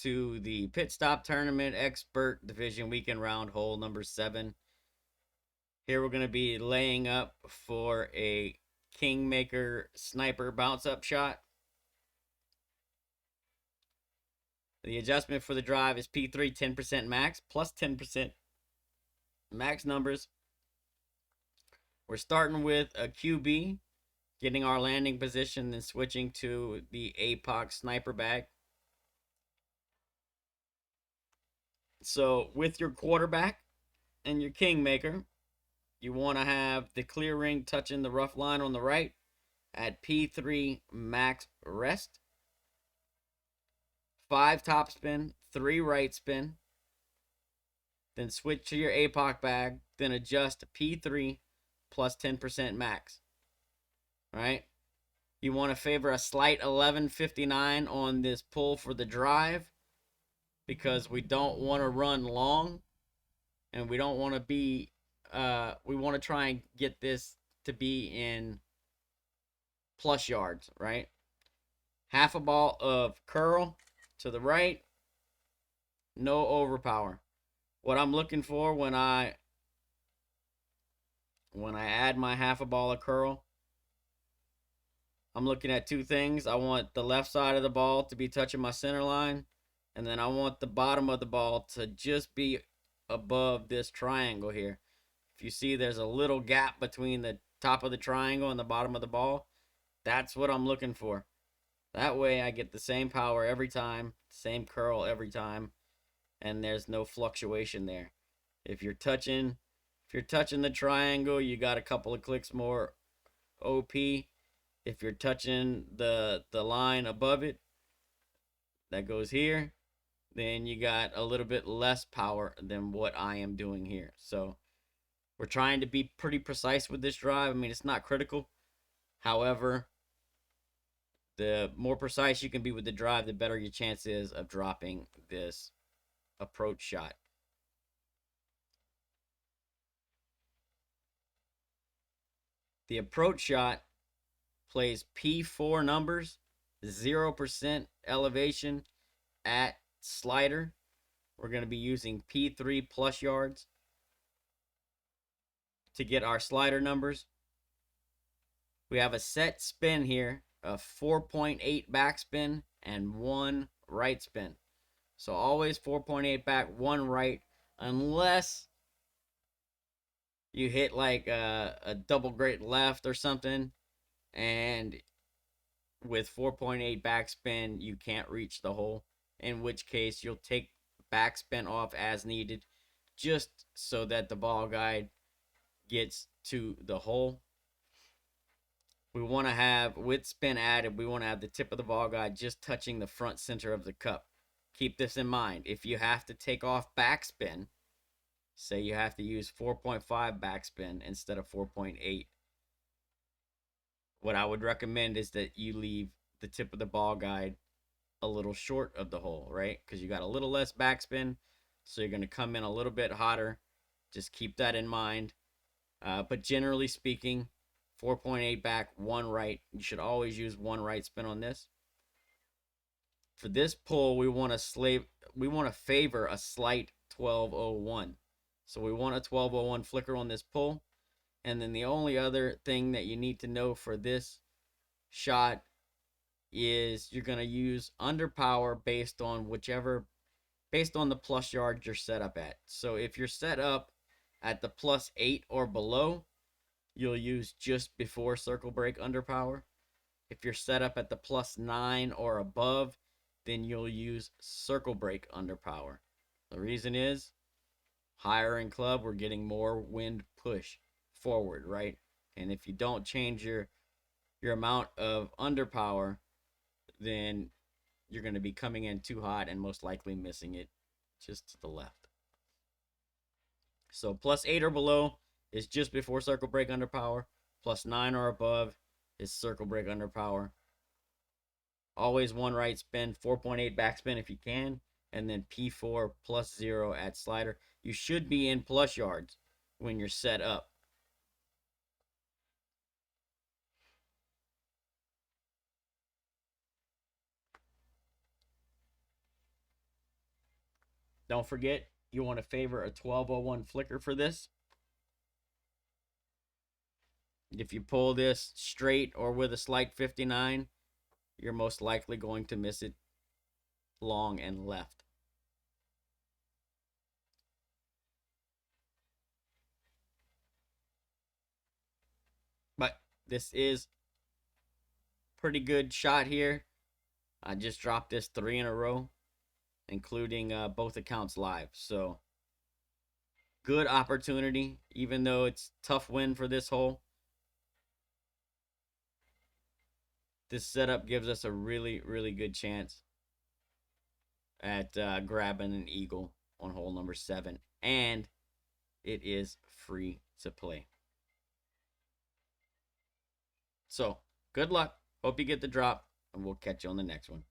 to the Pit Stop Tournament Expert Division Weekend Round hole number 7. Here we're going to be laying up for a Kingmaker Sniper bounce up shot. The adjustment for the drive is P3 10% max plus 10% max numbers. We're starting with a QB, getting our landing position, then switching to the APOC sniper bag. So with your quarterback and your Kingmaker, you want to have the clear ring touching the rough line on the right at P3 max rest. 5 top spin, 3 right spin. Then switch to your APOC bag, then adjust to P3 plus 10% max. All right? You want to favor a slight 1159 on this pull for the drive because we don't want to run long and we don't want to be we want to try and get this to be in plus yards, right? Half a ball of curl to the right, no overpower. What I'm looking for when I add my half a ball of curl, I'm looking at 2 things. I want the left side of the ball to be touching my center line, and then I want the bottom of the ball to just be above this triangle here. If you see there's a little gap between the top of the triangle and the bottom of the ball, that's what I'm looking for. That way I get the same power every time, same curl every time, and there's no fluctuation there. If you're touching the triangle, you got a couple of clicks more OP. If you're touching the line above it, that goes here, then you got a little bit less power than what I am doing here. So we're trying to be pretty precise with this drive. I mean, it's not critical. However, the more precise you can be with the drive, the better your chance is of dropping this approach shot. The approach shot plays P4 numbers, 0% elevation at slider. We're going to be using P3 plus yards to get our slider numbers. We have a set spin here of 4.8 backspin and 1 right spin. So always 4.8 back, 1 right, unless you hit like a double great left or something, and with 4.8 backspin, you can't reach the hole, in which case you'll take backspin off as needed just so that the ball guide gets to the hole. We want to have, with spin added, we want to have the tip of the ball guide just touching the front center of the cup. Keep this in mind. If you have to take off backspin, say you have to use 4.5 backspin instead of 4.8, what I would recommend is that you leave the tip of the ball guide a little short of the hole, right? Because you got a little less backspin, so you're going to come in a little bit hotter. Just keep that in mind. But generally speaking, 4.8 back, 1 right. You should always use 1 right spin on this. For this pull, we want to favor a slight 1201. So we want a 1201 flicker on this pull. And then the only other thing that you need to know for this shot is you're going to use underpower based on the plus yard you're set up at. So if you're set up at the +8 or below, you'll use just before circle break underpower. If you're set up at the +9 or above, then you'll use circle break underpower. The reason is higher in club, we're getting more wind push forward, right? And if you don't change your amount of underpower, then you're going to be coming in too hot and most likely missing it just to the left. So +8 or below is just before circle break underpower. +9 or above is circle break underpower. Always 1 right spin, 4.8 backspin if you can, and then P4 +0 at slider. You should be in plus yards when you're set up. Don't forget, you want to favor a 1201 flicker for this. If you pull this straight or with a slight 59, you're most likely going to miss it long and left. But this is pretty good shot here. I just dropped this 3 in a row, including both accounts live. So good opportunity, even though it's tough win for this hole. This setup gives us a really, really good chance at grabbing an eagle on hole number 7. And it is free to play. So good luck. Hope you get the drop, and we'll catch you on the next one.